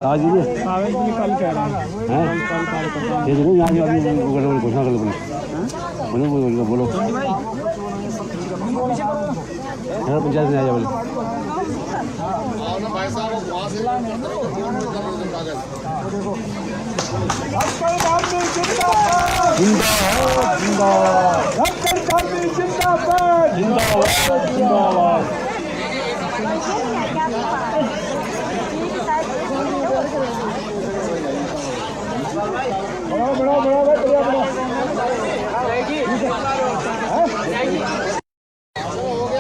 आज भी कल कह रहा है ये जरूर यहाँ की आदमी घोषणा कर बोलो बोलो बोलो पंचायत में आ जाओ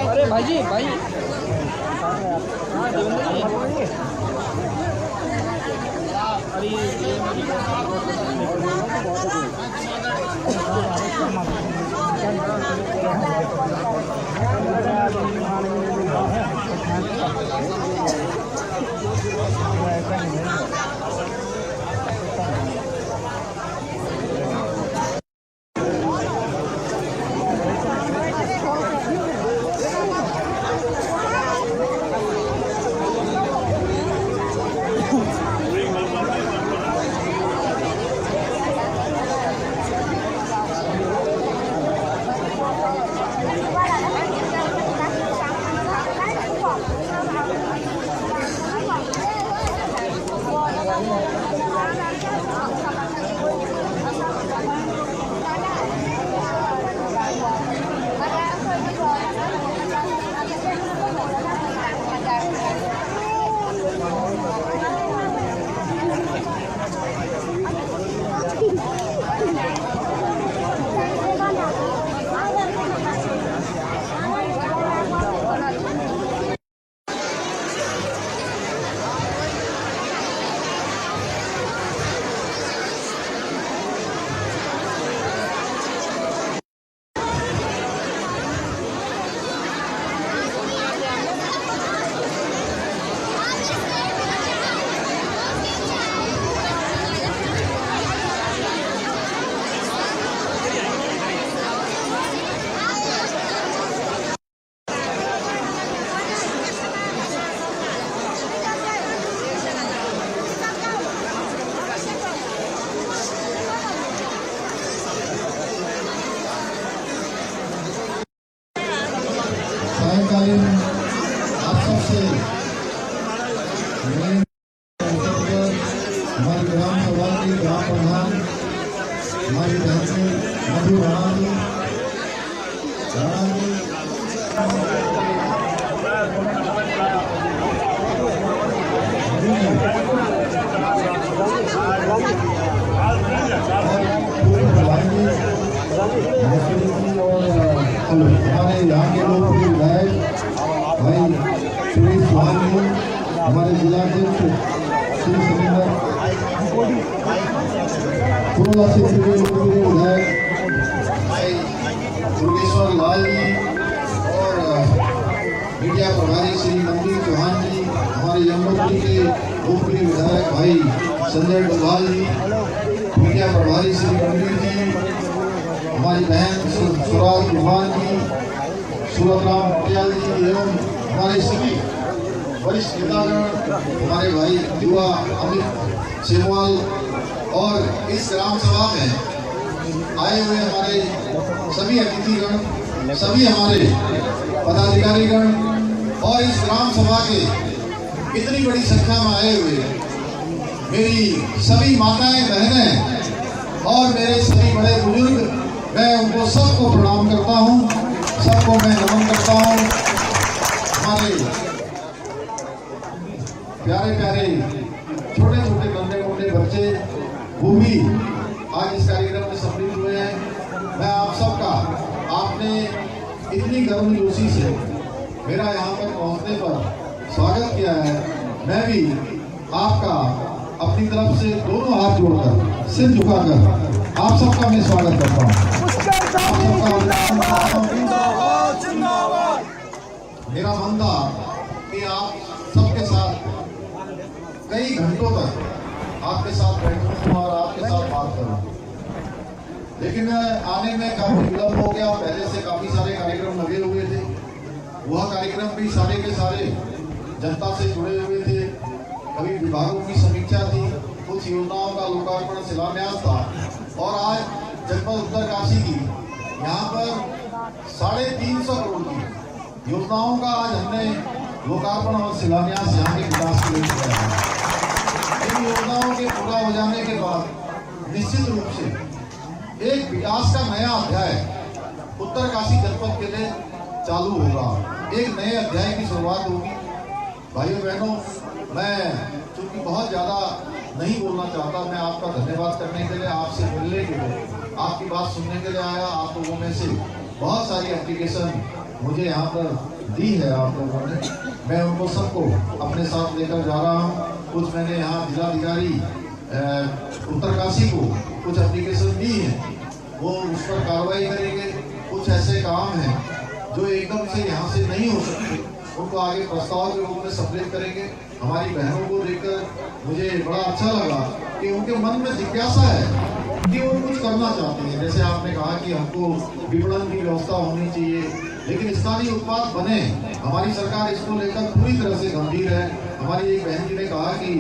अरे भाई जी भाई सायंकालीन आप सबसे हमारी ग्राम सभा की ग्राम प्रधान हमारी बहन मधु राणा जी हमारे यहाँ के लोग विधायक भाई सुरेश चौहान जी, हमारे जिलाध्यक्ष श्री सुरेंद्र पुरोला क्षेत्र के विधायक भाई दुर्गेश्वर लाल जी और मीडिया प्रभारी श्री मंजीत चौहान जी, हमारे यमुनोत्री के लोकप्रिय विधायक भाई संजय डोभाल जी, मीडिया प्रभारी श्री मंजीत जी, हमारी बहन स्वराज चौहान जी, सूरत राम पटियाल जी एवं हमारे सभी वरिष्ठ नेतागण, हमारे भाई युवा अमित सेमवाल और इस ग्राम सभा में आए हुए हमारे सभी अतिथिगण, सभी हमारे पदाधिकारीगण और इस ग्राम सभा के इतनी बड़ी संख्या में आए हुए मेरी सभी माताएं बहनें और मेरे सभी बड़े बुजुर्ग, मैं उनको सबको प्रणाम करता हूँ, सबको मैं नमन करता हूँ। हमारे प्यारे प्यारे छोटे छोटे नन्हे मुन्ने बच्चे वो भी आज इस कार्यक्रम में सम्मिलित हुए हैं। मैं आप सबका, आपने इतनी गर्मजोशी से मेरा यहाँ पर पहुँचने पर स्वागत किया है, मैं भी आपका अपनी तरफ से दोनों हाथ जोड़कर सिर झुकाकर आप सबका मैं स्वागत करता हूँ। मेरा मन था कि आप सबके साथ कई घंटों तक आपके साथ बैठूं और आपके साथ बात करूं, लेकिन आने में काफी विलम्ब हो गया। पहले से काफी सारे कार्यक्रम लगे हुए थे, वह कार्यक्रम भी सारे के सारे जनता से जुड़े हुए थे। कभी विभागों की समीक्षा लोकार्पण शिलान्यास था और आज जनपद उत्तरकाशी की यहाँ पर 350 करोड़ की योजनाओं का आज हमने लोकार्पण और शिलान्यास यहाँ के विकास के लिए किया है। इन योजनाओं के पूरा हो जाने के बाद निश्चित रूप से एक विकास का नया अध्याय उत्तरकाशी जनपद के लिए चालू होगा, एक नए अध्याय की शुरुआत होगी। भाइयों बहनों, मैं चूंकि बहुत ज़्यादा नहीं बोलना चाहता, मैं आपका धन्यवाद करने के लिए, आपसे मिलने के लिए, आपकी बात सुनने के लिए आया। आप लोगों में से बहुत सारी एप्लीकेशन मुझे यहाँ पर दी है आप लोगों ने, मैं उनको सबको अपने साथ लेकर जा रहा हूँ। कुछ मैंने यहाँ जिलाधिकारी उत्तरकाशी को कुछ एप्लीकेशन दी हैं, वो उस पर कार्रवाई करेंगे। कुछ ऐसे काम हैं जो एकदम से यहाँ से नहीं हो सकते, उनको आगे प्रस्ताव के रूप में सम्मिलित करेंगे। हमारी बहनों को देखकर मुझे बड़ा अच्छा लगा कि उनके मन में जिज्ञासा है कि वो कुछ करना चाहते हैं। जैसे आपने कहा कि हमको विपणन की व्यवस्था होनी चाहिए, लेकिन स्थानीय उत्पाद बने। हमारी सरकार इसको लेकर पूरी तरह से गंभीर है। हमारी एक बहन जी ने कहा कि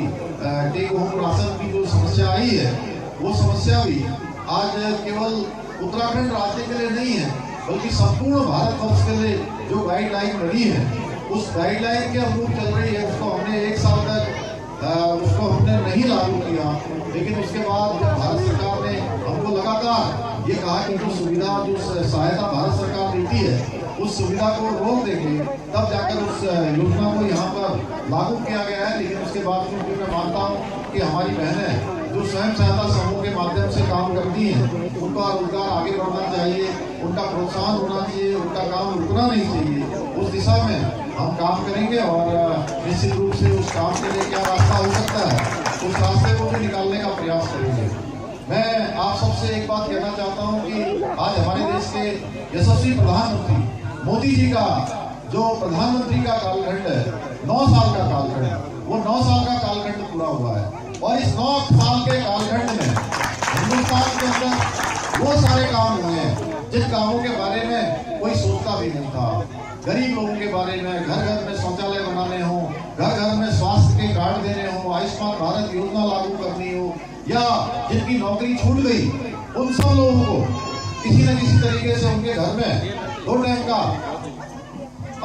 टेक होम राशन की जो समस्या आई है, वो समस्या भी आज केवल उत्तराखंड राज्य के लिए नहीं है, बल्कि संपूर्ण भारतवर्ष के लिए जो गाइडलाइन बनी है, उस गाइडलाइन के अनुरूप चल रही है। उसको हमने 1 साल तक उसको हमने नहीं लागू किया, लेकिन उसके बाद जब भारत सरकार ने हमको लगातार ये कहा कि जो सुविधा, जो सहायता भारत सरकार देती है, उस सुविधा को रोक देंगे, तब जाकर उस योजना को यहाँ पर लागू किया गया है। लेकिन उसके बाद क्योंकि मैं मानता हूँ कि हमारी बहनें जो स्वयं सहायता समूह के माध्यम से काम करती हैं, उनका रोजगार आगे बढ़ना चाहिए, उनका प्रोत्साहन होना चाहिए, उनका काम रुकना नहीं चाहिए। उस दिशा में हम काम करेंगे और निश्चित रूप से उस काम के लिए क्या रास्ता हो सकता है, उस रास्ते को भी निकालने का प्रयास करेंगे। मैं आप सबसे एक बात कहना चाहता हूँ कि आज हमारे देश के यशस्वी प्रधानमंत्री मोदी जी का जो प्रधानमंत्री का कालखंड है, 9 साल का कालखंड, वो 9 साल का कालखंड पूरा हुआ है। और इस 9 साल के कालखंड में हिंदुस्तान के अंदर वो सारे काम हुए हैं जिन कामों के बारे में कोई सोचता भी नहीं था। गरीब लोगों के बारे में, घर घर में शौचालय बनाने हो, घर घर में स्वास्थ्य के कार्ड देने हो, आयुष्मान भारत योजना लागू करनी हो, या जिनकी नौकरी छूट गई उन सब लोगों को किसी न किसी तरीके से उनके घर में 2 टाइम का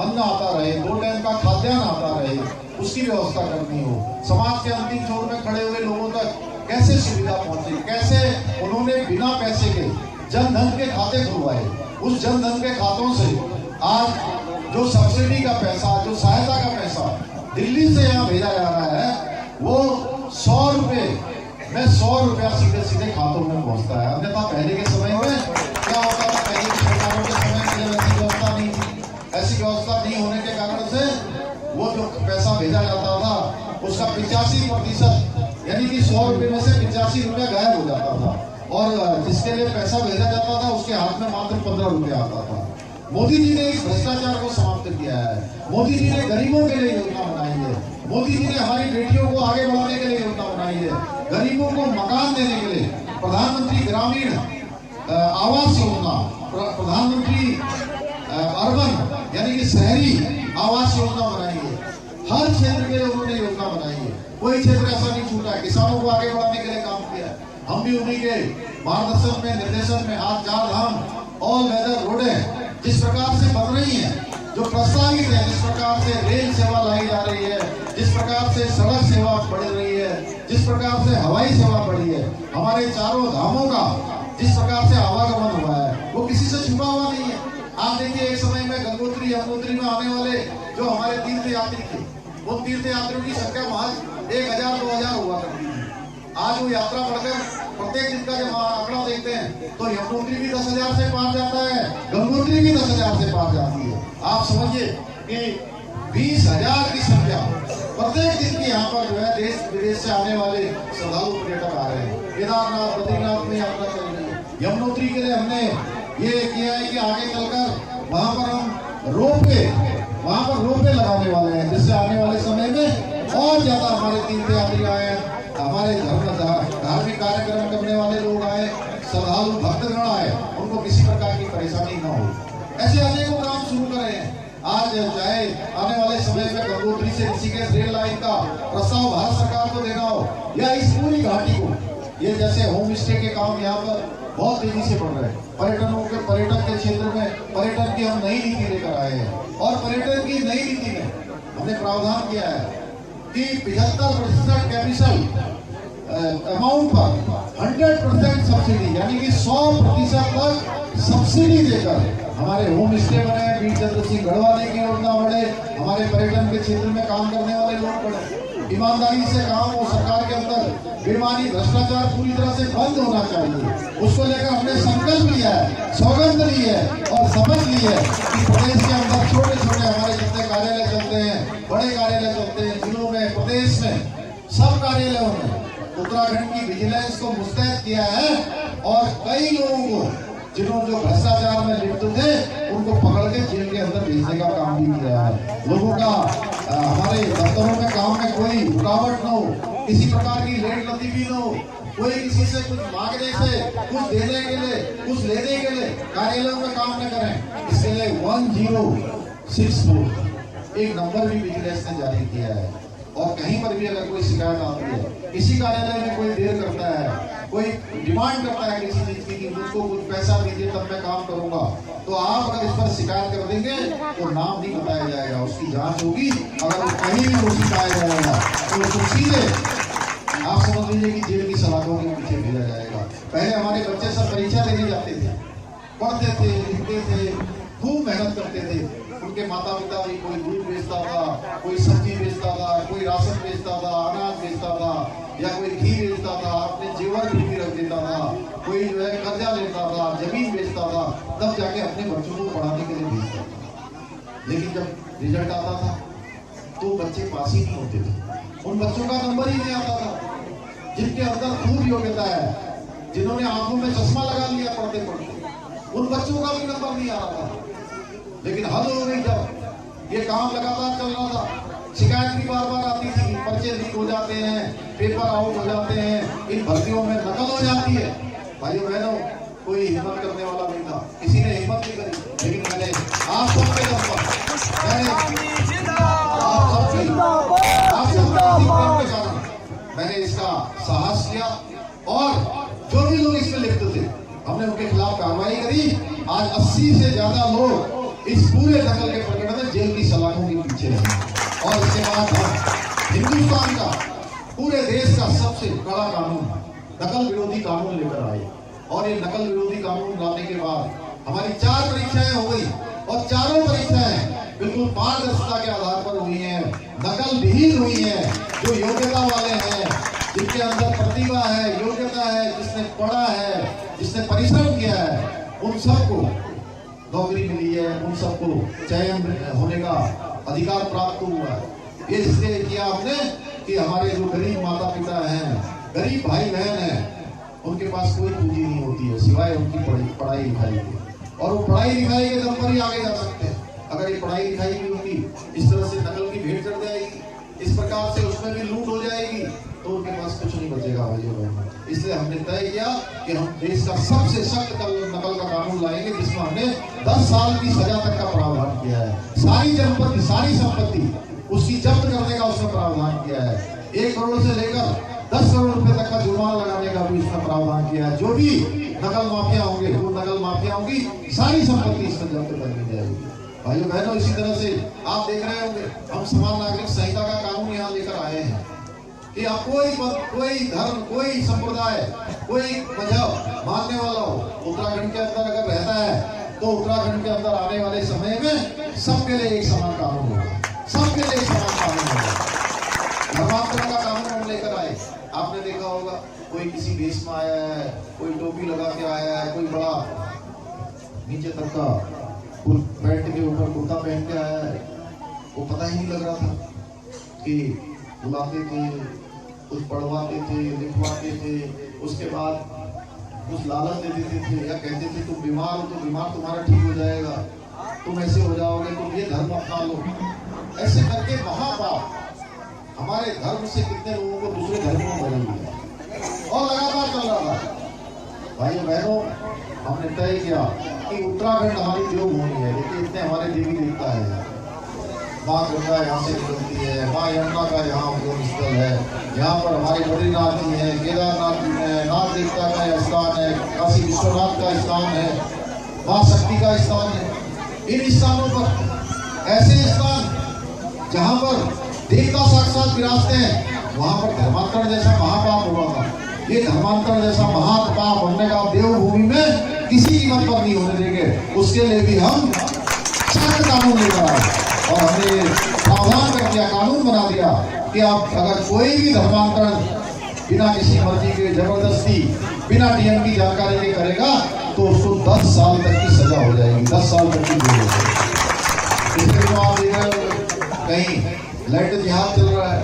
अन्न आता रहे, 2 टाइम का खाद्यान्न आता रहे, उसकी व्यवस्था करनी हो। समाज के अंतिम छोर में खड़े हुए लोगों तक कैसे सुविधा पहुंचे, कैसे उन्होंने बिना पैसे के जन धन के खाते खुलवाए। उस जन धन के खातों से आज जो सब्सिडी का पैसा, जो सहायता का पैसा दिल्ली से यहाँ भेजा जा रहा है, वो 100 रुपये में 100 रुपया सीधे सीधे खातों में पहुंचता है। अन्यथा पहले के समय में क्या होता था, पहले की सरकारों के समय में ऐसी व्यवस्था नहीं थी। ऐसी व्यवस्था नहीं होने के कारण से वो जो पैसा भेजा जाता था, उसका 85% यानी कि 100 रुपये में से 85 रुपया गायब हो जाता था, और जिसके लिए पैसा भेजा जाता था उसके हाथ में मात्र 15 रुपया आता था। मोदी जी ने इस भ्रष्टाचार को समाप्त किया है। मोदी जी ने गरीबों के लिए योजना बनाई है। मोदी जी ने हमारी बेटियों को आगे बढ़ाने के लिए योजना बनाई है। गरीबों को मकान देने के लिए प्रधानमंत्री ग्रामीण आवास योजना, प्रधानमंत्री अर्बन यानी कि शहरी आवास योजना बनाई है। हर क्षेत्र के लिए उन्होंने योजना बनाई है, कोई क्षेत्र ऐसा नहीं छूटा है। किसानों को आगे बढ़ाने के लिए काम किया है। हम भी उन्हीं के मार्गदर्शन में, निर्देशन में आज 4 धाम ऑल वेदर रोडें जिस प्रकार से बन रही हैं, जो प्रस्तावित है, जिस प्रकार से रेल सेवा लाई जा रही है, जिस प्रकार से सड़क सेवा बढ़ रही है, जिस प्रकार से हवाई सेवा बढ़ी है, हमारे चारों धामों का जिस प्रकार से आवागमन हुआ है, वो किसी से छुपा हुआ नहीं है। आप देखिए, एक समय में गंगोत्री यमुनोत्री में आने वाले जो हमारे तीर्थ यात्री थे, वो तीर्थ यात्रियों की संख्या महज 1000-2000 हुआ करती थी। आज वो यात्रा बढ़कर प्रत्येक दिन का जब आंकड़ा देखते हैं तो यमुनोत्री भी 10,000 से पार जाता है, गंगोत्री भी 10,000 से पार जाती है। आप समझिए कि 20,000 की संख्या प्रत्येक दिन की यहाँ पर जो है देश विदेश से आने वाले श्रद्धालु पर्यटक आ रहे हैं। केदारनाथ, बद्रीनाथ में यात्रा चल रही है। यमुनोत्री के लिए हमने ये किया है कि आगे चलकर वहाँ पर हम रोपवे लगाने वाले हैं, जिससे आने वाले समय में और ज्यादा हमारे तीर्थ यात्री आए, हमारे धार्मिक कार्यक्रम करने वाले लोग आए, श्रद्धालु भक्तगण आए, उनको किसी प्रकार की परेशानी न हो। ऐसे अनेकों काम शुरू करे हैं। आज चाहे आने वाले समय में गंगोत्री से ऋषिकेश रेल लाइन का प्रस्ताव भारत सरकार को देना हो, या इस पूरी घाटी को ये जैसे होम स्टे के काम यहाँ पर बहुत तेजी से बढ़ रहे हैं। पर्यटन के क्षेत्र में पर्यटन की हम नई नीति लेकर आए हैं और पर्यटन की नई नीति में हमने प्रावधान किया है कि 75% कैपिटल अमाउंट पर 100% सब्सिडी, यानी कि 100% तक सब्सिडी देकर हमारे होम स्टे बने, वीर चंद्र सिंह गढ़वाले की योजना बढ़े, हमारे पर्यटन के क्षेत्र में काम करने वाले लोग बढ़े। ईमानदारी से काम हो, सरकार के अंदर बेईमानी भ्रष्टाचार पूरी तरह से बंद होना चाहिए। उसको लेकर हमने संकल्प लिया है, सौगंध ली है और शपथ ली है कि प्रदेश के अंदर छोटे छोटे हमारे जितने कार्यालय चलते हैं, बड़े कार्यालय चलते हैं जिलों में, प्रदेश में, सब कार्यालयों में उत्तराखंड की विजिलेंस को मुस्तैद किया है और कई लोगों को जिन्होंने जो भ्रष्टाचार में लिप्त थे उनको पकड़ के जेल के अंदर भेजने का काम भी किया है। लोगों का हमारे दफ्तरों में काम में कोई रुकावट न हो, किसी प्रकार की लेट लतीफी न हो, कोई किसी से कुछ मांगने से, कुछ देने के लिए, कुछ लेने के लिए कार्यालयों में काम न करें। इसके लिए 1064 एक नंबर भी विजिलेंस ने जारी किया है और कहीं पर भी अगर कोई शिकायत आती है, किसी कार्यालय में कोई देर करता है, कोई डिमांड करता है किसी चीज की कि मुझको कुछ पैसा दीजिए तब मैं काम करूंगा, तो आप अगर इस पर शिकायत कर देंगे तो नाम नहीं बताया जाएगा, उसकी जांच होगी। अगर वो कहीं भी दोषी पाया जाएगा तो उसको सीधे आप समझ लीजिए कि जेल की सलाखों के पीछे भेजा जाएगा। पहले हमारे बच्चे सब परीक्षा देने जाते थे, पढ़ते थे, लिखते थे, खूब मेहनत करते थे। उनके माता पिता भी कोई दूध बेचता था, कोई सब्जी बेचता था, कोई राशन बेचता था, अनाज बेचता था या कोई घी बेचता था, अपने जेवर भी रख देता था, कोई जो है कर्जा लेता था, जमीन बेचता था, तब जाके अपने बच्चों को पढ़ाने के लिए भेजता था। लेकिन जब रिजल्ट आता था तो बच्चे पास ही नहीं होते थे, उन बच्चों का नंबर ही नहीं आता था जिनके अंदर खूब योग्यता है, जिन्होंने आंखों में चश्मा लगा लिया पढ़ते पढ़ते, उन बच्चों का भी नंबर नहीं आ रहा था। लेकिन हद हो गई जब ये काम लगातार चल रहा था, शिकायत भी बार बार आती थी, पर्चे लीक हो जाते हैं, पेपर आउट हो जाते हैं, इन भर्तियों में नकल हो जाती है। भाइयों बहनों, कोई हिम्मत करने वाला नहीं था, किसी ने हिम्मत नहीं करी। लेकिन मैंने आप सबके दम पर, मैंने इसका साहस किया और जो भी लोग इसमें लिप्त थे हमने उनके खिलाफ कार्रवाई करी। आज 80 से ज्यादा लोग इस पूरे नकल के प्रकरण में जेल की सलाखों के पीछे हैं और इसके बाद हिंदुस्तान का, पूरे देश का सबसे बड़ा कानून, नकल विरोधी कानून लेकर आए। और ये नकल विरोधी कानून लाने के बाद हमारी 4 परीक्षाएं हो गई और चारों परीक्षाएं बिल्कुल पारदर्शिता के आधार पर हुई हैं, नकल विहीन हुई हैं। जो योग्यता वाले हैं, जिनके अंदर प्रतिभा है, योग्यता है, जिसने पढ़ा है, जिसने परिश्रम किया है, उन सबको नौकरी मिली है, उन सबको चयन होने का अधिकार प्राप्त हुआ है। ये इसलिए किया हमने कि हमारे जो गरीब माता पिता हैं, गरीब भाई बहन हैं, उनके पास कोई पूंजी नहीं होती है सिवाय उनकी पढ़ाई लिखाई के, और वो पढ़ाई लिखाई के दम पर ही आगे जा सकते हैं। अगर ये पढ़ाई लिखाई भी उनकी इस तरह से नकल की भेंट चढ़ जाएगी, इस प्रकार से उसमें भी लूट हो जाएगी, तो उनके पास कुछ नहीं बचेगा भाइयों बहनों। इसलिए हमने तय किया कि हम देश का सबसे सख्त नकल का कानून लाएंगे, जिसमें हमने 10 साल की सजा तक का प्रावधान किया है। सारी जनपति, सारी संपत्ति उसकी जब्त करने का उसमें प्रावधान किया है। 1 करोड़ से लेकर 10 करोड़ रुपए तक का जुर्माना लगाने का भी उसमें प्रावधान किया है। जो भी नकल माफिया होंगे, वो नकल माफियाओं की सारी संपत्ति इसमें जब्त कर ली जाएगी। भाइयों बहनों, इसी तरह से आप देख रहे होंगे हम समान नागरिक संहिता का कानून यहाँ लेकर आए हैं कि आप कोई धर्म, कोई संप्रदाय, कोई मजहब मानने वाला हो, उत्तराखंड के अंदर अगर रहता है तो उत्तराखंड के अंदर आने वाले समय में सबके लिए एक समान कानून होगा, सबके लिए एक समान कानून होगा। धर्मांतरण का कानून हम लेकर आए। आपने देखा होगा कोई किसी देश में आया है, कोई टोपी लगा के आया है, कोई बड़ा नीचे तक का पैंट के ऊपर कुर्ता पहन के आया है, वो पता ही नहीं लग रहा था कि बुलाते थे, कुछ पढ़वाते थे, लिखवाते थे, उसके बाद कुछ लालच दे देते थे या कहते थे तुम बीमार हो तो बीमार तुम्हारा ठीक हो जाएगा, तुम ऐसे हो जाओगे, तुम ये धर्म अपना लो। ऐसे करके महापाप हमारे धर्म से कितने लोगों को दूसरे धर्मों में बदल दिया और लगातार चल रहा था। भाइयों बहनों, हमने तय किया कि उत्तराखंड हमारी देवभूमि है, लेकिन इतने हमारे देवी देवता है, माँ गंगा यहाँ से निकलती है, माँ यमुना का यहाँ उद्गम स्थल है। यहाँ पर हमारे बद्रीनाथ जी हैं, केदारनाथ जी हैं, नाथ देवता का स्थान है, काशी विश्वनाथ का स्थान है, माँ शक्ति का स्थान है। इन स्थानों पर ऐसे स्थान जहाँ पर देवता साक्षात विराजते हैं, वहाँ पर धर्मांतरण जैसा महापाप हुआ था। ये धर्मांतरण जैसा महापाप हमने कहा देवभूमि में किसी कीमत पर नहीं होने देंगे। उसके लिए भी हम सख्त कानून लेकर आए और हमने प्रावधान कर दिया, कानून बना दिया कि आप अगर कोई भी धर्मांतरण बिना किसी मर्जी के जबरदस्ती बिना डीएम की जानकारी के करेगा तो उसको 10 साल तक की सजा हो जाएगी, 10 साल तक की जेल हो जाएगी। इसलिए तो आप देख रहे हो कहीं लैंड जिहाद चल रहा है,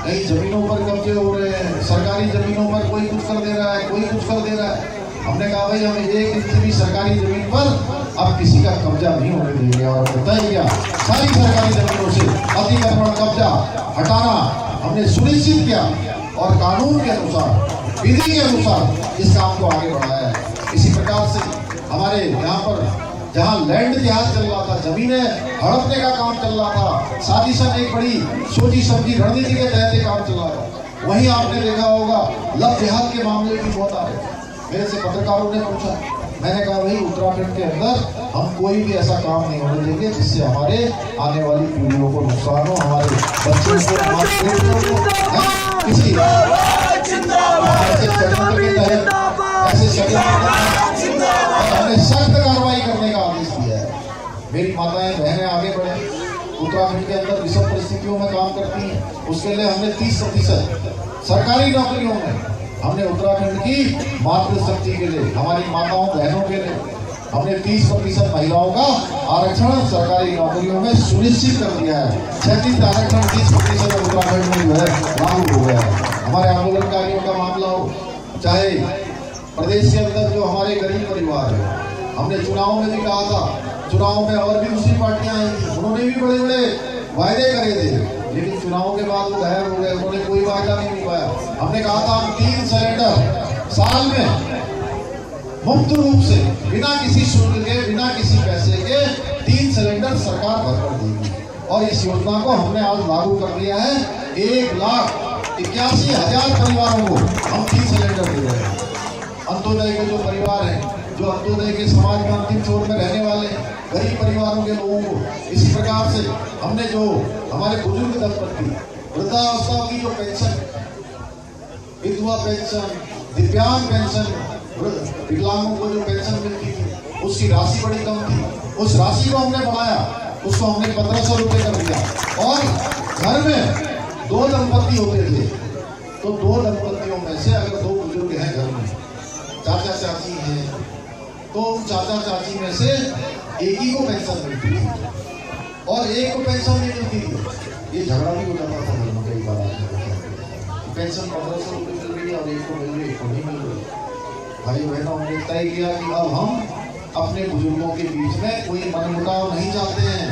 कहीं जमीनों पर कब्जे हो रहे हैं, सरकारी जमीनों पर कोई कुछ कर दे रहा है, कोई कुछ कर दे रहा है। हमने कहा भाई हम 1 इंच भी सरकारी जमीन पर अब किसी का कब्जा नहीं होने देंगे और होता ही क्या सारी सरकारी जमीनों से अतिक्रमण कब्जा हटाना हमने सुनिश्चित किया और कानून के अनुसार विधि के अनुसार इस काम को आगे बढ़ाया है। इसी प्रकार से हमारे यहाँ पर जहाँ लैंड जिहाद चल रहा था, जमीनें हड़पने का काम चल रहा था, साजिशन एक बड़ी सोची समझी रणनीति के तहत काम चल रहा था, वहीं आपने देखा होगा लव जिहाद के मामले भी बहुत आ रहे। मेरे से पत्रकारों ने पूछा, मैंने कहा भाई उत्तराखंड के अंदर हम कोई भी ऐसा काम नहीं होने देंगे जिससे हमारे आने वाली पीढ़ियों को नुकसान हो, हमारे बच्चों को किसी हमने सख्त कार्रवाई करने का आदेश दिया है। मेरी माताएं बहनें आगे बढ़े, उत्तराखंड के अंदर विषम परिस्थितियों में काम करती हैं, उसके लिए हमने 30% सरकारी नौकरियों में हमने उत्तराखंड की मातृशक्ति के लिए, हमारी माताओं बहनों के लिए हमने 30% महिलाओं का आरक्षण सरकारी नौकरियों में सुनिश्चित कर दिया है। 36 आरक्षण 30% उत्तराखंड में जो है लागू हो गया है। हमारे आंदोलनकारियों का मामला हो, चाहे प्रदेश के अंदर जो हमारे गरीब परिवार है, हमने चुनाव में भी कहा था, चुनाव में और भी दूसरी पार्टियां आई थी, उन्होंने भी बड़े बड़े वायदे करे थे, लेकिन चुनाव के बाद वो गायब हो गए, उन्होंने कोई वायदा नहीं निभाया। हमने कहा था हम 3 सिलेंडर साल में मुफ्त रूप से बिना किसी शुल्क के, बिना किसी पैसे के 3 सिलेंडर सरकार भरकर देगी और इस योजना को हमने आज लागू कर दिया है। 1,81,000 परिवारों को हम 3 सिलेंडर दे रहे हैं। अंत्योदय के जो परिवार हैं, जो अंत्योदय के समाज में अंतिम छोर में रहने वाले गरीब परिवारों के लोगों को, इसी प्रकार से हमने जो हमारे बुजुर्ग दंपत्ति वृद्धावस्था की जो पेंशन, विधवा पेंशन, दिव्यांग पेंशन, विकलांगों को जो पेंशन मिलती थी उसकी राशि बड़ी कम थी, उस राशि को हमने बढ़ाया, उसको हमने 1500 रुपये कर दिया। और घर में 2 दंपत्ति होते थे तो 2 दंपत्तियों में से अगर 2 बुजुर्ग हैं घर में, चाचा चाची हैं, तो चाचा चाची में से एक ही को पेंशन मिलती थी और एक को पेंशन नहीं मिलती थी। ये झगड़ा भी हो जाता था घर में कई बार, पेंशन 1500 रुपये मिल रही है और एक को मिल रही, एक को नहीं मिल रही। भाई बहनों ने तय किया कि अब हम अपने बुजुर्गों के बीच में कोई मनमुटाव नहीं चाहते हैं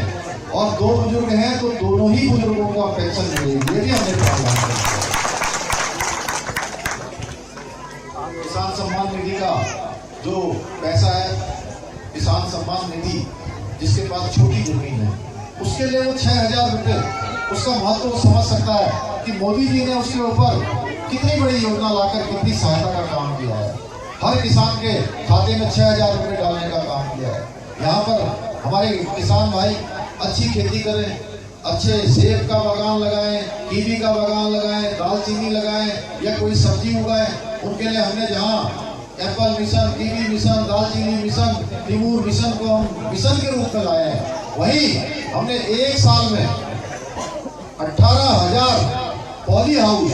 और 2 बुजुर्ग हैं तो दोनों ही बुजुर्गों को अब पेंशन मिलेगी, ये भी हमने प्रावधान किया। किसान सम्मान निधि का जो पैसा है, किसान सम्मान निधि जिसके पास छोटी जमीन है उसके लिए वो 6,000 रुपये, उसका महत्व समझ सकता है कि मोदी जी ने उसके ऊपर कितनी बड़ी योजना लाकर कितनी सहायता का काम किया है। हर किसान के खाते में 6,000 रुपये डालने का काम किया है। यहाँ पर हमारे किसान भाई अच्छी खेती करें, अच्छे सेब का बागान लगाएं, कीवी का बागान लगाएं, दालचीनी लगाएं या कोई सब्जी उगाएं, उनके लिए हमने जहाँ एप्पल मिशन, कीवी मिशन, दालचीनी मिशन, तिमूर मिशन को हम मिशन के रूप में लाए हैं, वहीं हमने 1 साल में 18,000 पॉली हाउस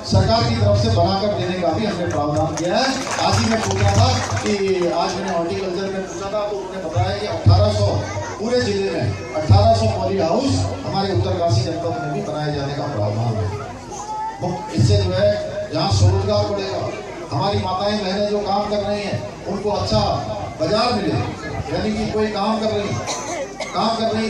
सरकार की तरफ से बनाकर देने का भी हमने प्रावधान किया है। आज ही मैं पूछा था कि आज मैंने हॉर्टिकल्चर में पूछा था तो उन्होंने बताया कि 1800 पूरे जिले में 1800 पॉली हाउस हमारे उत्तरकाशी जनपद में भी बनाए जाने का प्रावधान है। इससे जो है यहाँ स्वरोजगार बढ़ेगा, हमारी माताएं बहनें जो काम कर रही हैं उनको अच्छा बाजार मिले, यानी कि कोई काम कर रही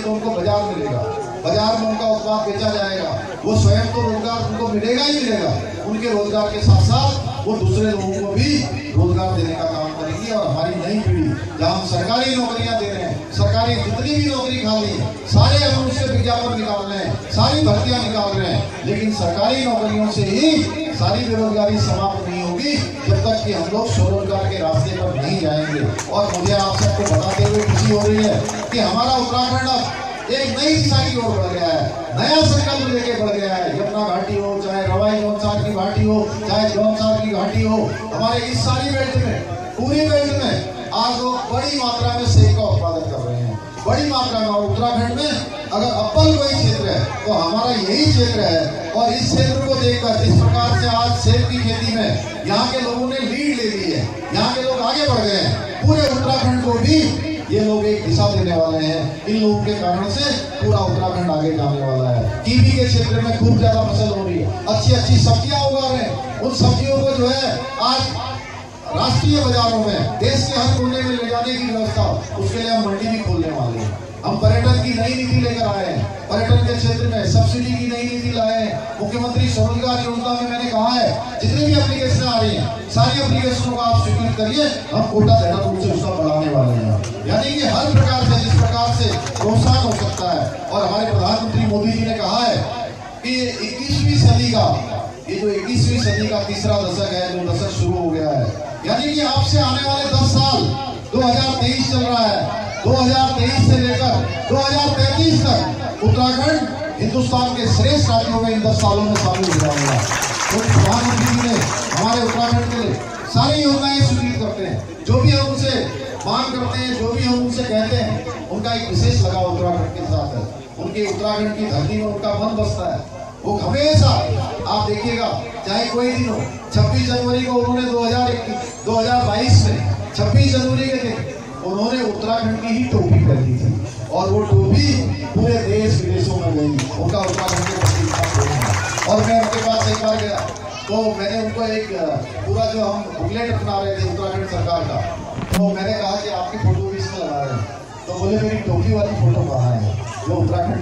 तो उनको बाजार मिलेगा, बाजार में उनका उत्पाद बेचा जाएगा, वो स्वयं तो रोजगार उनको मिलेगा ही मिलेगा, उनके रोजगार के साथ साथ वो दूसरे लोगों को भी रोजगार देने का काम करेगी। और हमारी नई पीढ़ी, जहाँ हम सरकारी नौकरियां दे रहे हैं, सरकारी जितनी भी नौकरी खाली है सारे हम उससे विज्ञापन निकाल रहे हैं, सारी भर्तियां निकाल रहे हैं, लेकिन सरकारी नौकरियों से ही सारी बेरोजगारी समाप्त नहीं होगी जब तक कि हम लोग स्वरोजगार के रास्ते पर नहीं जाएंगे। और मुझे आप सबको बताते हुए खुशी हो रही है कि हमारा उत्तराखंड अब एक नई दिशा की ओर बढ़ गया है, नया संकल्प लेके बढ़ गया है। यमुना घाटी हो, चाहे रवाई जौनसार की घाटी हो, चाहे जौनसार की घाटी हो, हमारे इस सारी बेल्ट में, पूरी बेल्ट में आज लोग बड़ी मात्रा में सेब का उत्पादन कर रहे हैं, बड़ी मात्रा में। और उत्तराखंड में अगर अव्वल कोई क्षेत्र है तो हमारा यही क्षेत्र है। और इस क्षेत्र को देखकर जिस प्रकार से आज सेब की खेती में यहाँ के लोगों ने लीड ले ली है, यहाँ के लोग आगे बढ़ गए हैं, पूरे उत्तराखंड को भी ये लोग एक दिशा देने वाले हैं। इन लोगों के कारण से पूरा उत्तराखंड आगे जाने वाला है। कीवी के क्षेत्र में खूब ज्यादा फसल हो रही है, अच्छी अच्छी सब्जियां उगा रहे हैं। उन सब्जियों को जो है आज राष्ट्रीय बाजारों में, देश के हर कोने में ले जाने की व्यवस्था, उसके लिए हम मंडी भी खोलने वाले हैं। हम पर्यटन की नई नीति लेकर आए हैं, पर्यटन के क्षेत्र में सब्सिडी की नई नीति लाए हैं। मुख्यमंत्री स्वरोजगार योजना में मैंने कहा है जितनी भी एप्लीकेशन आ रही हैं सारी एप्लीकेशनों को आप स्वीकृत करिए, हम कोटा देहरादून से उसका बढ़ाने वाले हैं। यानी कि हर प्रकार से जिस प्रकार से प्रोत्साहन हो सकता है। और हमारे प्रधानमंत्री मोदी जी ने कहा है कि 21वीं सदी का, ये जो 21वीं सदी का तीसरा दशक है, जो दशक शुरू हो गया है, यानी कि आपसे आने वाले 10 साल, 2023 चल रहा है, 2023 से लेकर 2033 तक उत्तराखंड हिंदुस्तान के श्रेष्ठ राज्यों में इन 10 सालों में शामिल हो जाएगा। तो प्रधानमंत्री जी ने हमारे उत्तराखंड के लिए सारी योजनाएं स्वीकृत करते हैं। जो भी हम उनसे मांग करते हैं, जो भी हम उनसे कहते हैं, उनका एक विशेष लगाव उत्तराखंड के साथ है। उनके उत्तराखंड की धरती में उनका मन बसता है। वो हमेशा आप देखिएगा, चाहे कोई दिन हो, 26 जनवरी को उन्होंने 2022 में 26 जनवरी के दिन उन्होंने उत्तराखंड की ही टोपी पहनी थी और वो टोपी पूरे देश विदेशों में गई। उनका उत्तराखंड के प्रति इतना प्रेम है। और मैं उनके पास एक बार गया तो मैंने उनको एक पूरा जो हम बुकलेट बना रहे थे उत्तराखंड सरकार का, तो मैंने कहा कि आपकी फोटो भी इसमें लगा रहे हैं। तो बोले मेरी टोपी वाली फोटो कहाँ है, जो उत्तराखंड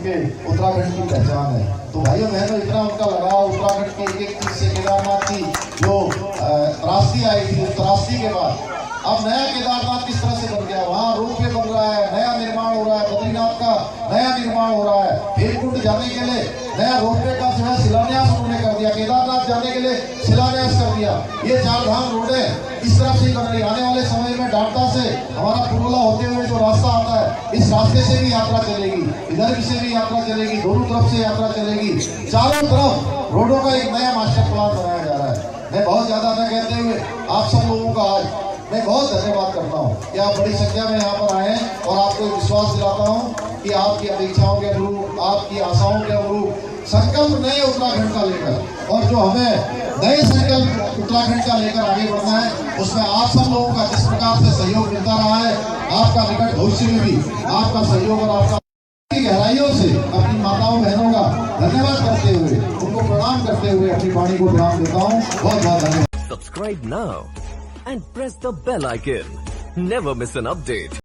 की पहचान है। तो भाइयों बहनों, इतना उनका लगाव उत्तराखंड के एक चीज से, केदारनाथ की जो त्रासदी आई थी, उस त्रासदी के बाद अब नया केदारनाथ किस तरह से बन गया, वहाँ रोपवे बन रहा है, नया निर्माण हो रहा है, बद्रीनाथ का नया निर्माण हो रहा है, हेमकुंड जाने के लिए नया रोपवे का जो है शिलान्यास उन्होंने कर दिया, केदारनाथ जाने के लिए शिलान्यास कर दिया। ये 4 धाम रोडें इस तरफ से बन रही। आने वाले समय में डांटा से हमारा पुरोला होते हुए जो रास्ता आता है, इस रास्ते से भी यात्रा चलेगी, इधर से भी यात्रा चलेगी, दोनों तरफ से यात्रा चलेगी। चारों तरफ रोडों का एक नया मास्टर प्लान बनाया जा रहा है। मैं बहुत ज्यादा न कहते हुए आप सब लोगों का आज मैं बहुत धन्यवाद करता हूँ कि आप बड़ी संख्या में यहाँ पर आए हैं। और आपको विश्वास दिलाता हूँ कि आपकी अपेक्षाओं के अनुरूप, आपकी आशाओं के अनुरूप संकल्प नए उत्तराखंड का लेकर, और जो हमें नए संकल्प उत्तराखंड का लेकर आगे बढ़ना है, उसमें आप सब लोगों का जिस प्रकार से सहयोग मिलता रहा है, आपका निकट भविष्य में भी आपका सहयोग और आपका गहराइयों से अपनी माताओं बहनों का धन्यवाद करते हुए, उनको प्रणाम करते हुए अपनी वाणी को ध्यान देता हूँ। बहुत बहुत धन्यवाद। Subscribe now and press the bell icon. Never miss an update.